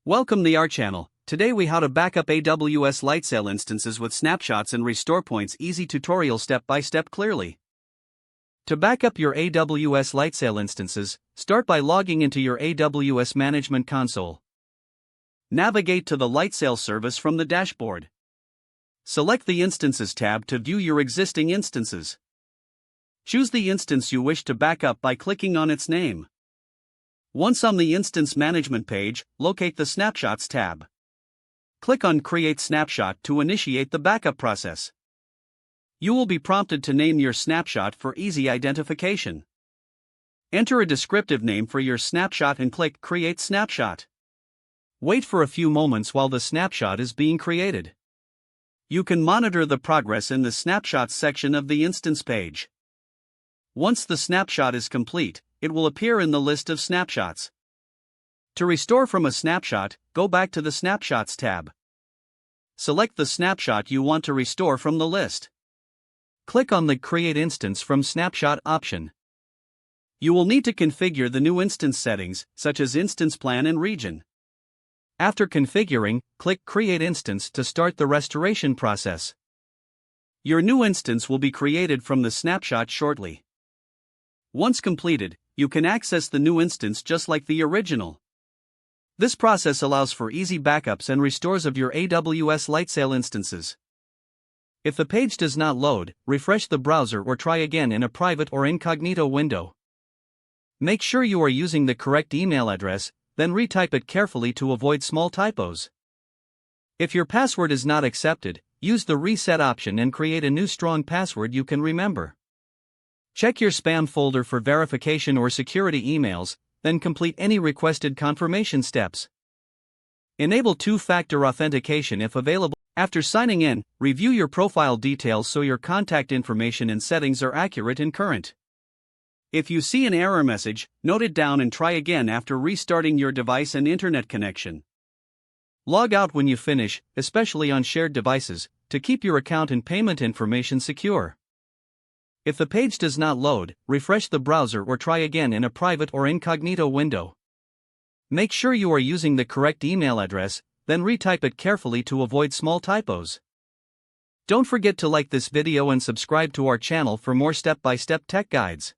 Welcome to our channel. Today we how to back up AWS Lightsail instances with snapshots and restore points. Easy tutorial step by step clearly. To back up your AWS Lightsail instances, start by logging into your AWS Management Console. Navigate to the Lightsail service from the dashboard. Select the Instances tab to view your existing instances. Choose the instance you wish to back up by clicking on its name. Once on the Instance Management page, locate the Snapshots tab. Click on Create Snapshot to initiate the backup process. You will be prompted to name your snapshot for easy identification. Enter a descriptive name for your snapshot and click Create Snapshot. Wait for a few moments while the snapshot is being created. You can monitor the progress in the Snapshots section of the instance page. Once the snapshot is complete, it will appear in the list of snapshots. To restore from a snapshot, go back to the Snapshots tab. Select the snapshot you want to restore from the list. Click on the Create Instance from Snapshot option. You will need to configure the new instance settings, such as instance plan and region. After configuring, click Create Instance to start the restoration process. Your new instance will be created from the snapshot shortly. Once completed, you can access the new instance just like the original. This process allows for easy backups and restores of your AWS Lightsail instances. If the page does not load, refresh the browser or try again in a private or incognito window. Make sure you are using the correct email address, then retype it carefully to avoid small typos. If your password is not accepted, use the reset option and create a new strong password you can remember. Check your spam folder for verification or security emails, then complete any requested confirmation steps. Enable two-factor authentication if available. After signing in, review your profile details so your contact information and settings are accurate and current. If you see an error message, note it down and try again after restarting your device and internet connection. Log out when you finish, especially on shared devices, to keep your account and payment information secure. If the page does not load, refresh the browser or try again in a private or incognito window. Make sure you are using the correct email address, then retype it carefully to avoid small typos. Don't forget to like this video and subscribe to our channel for more step-by-step tech guides.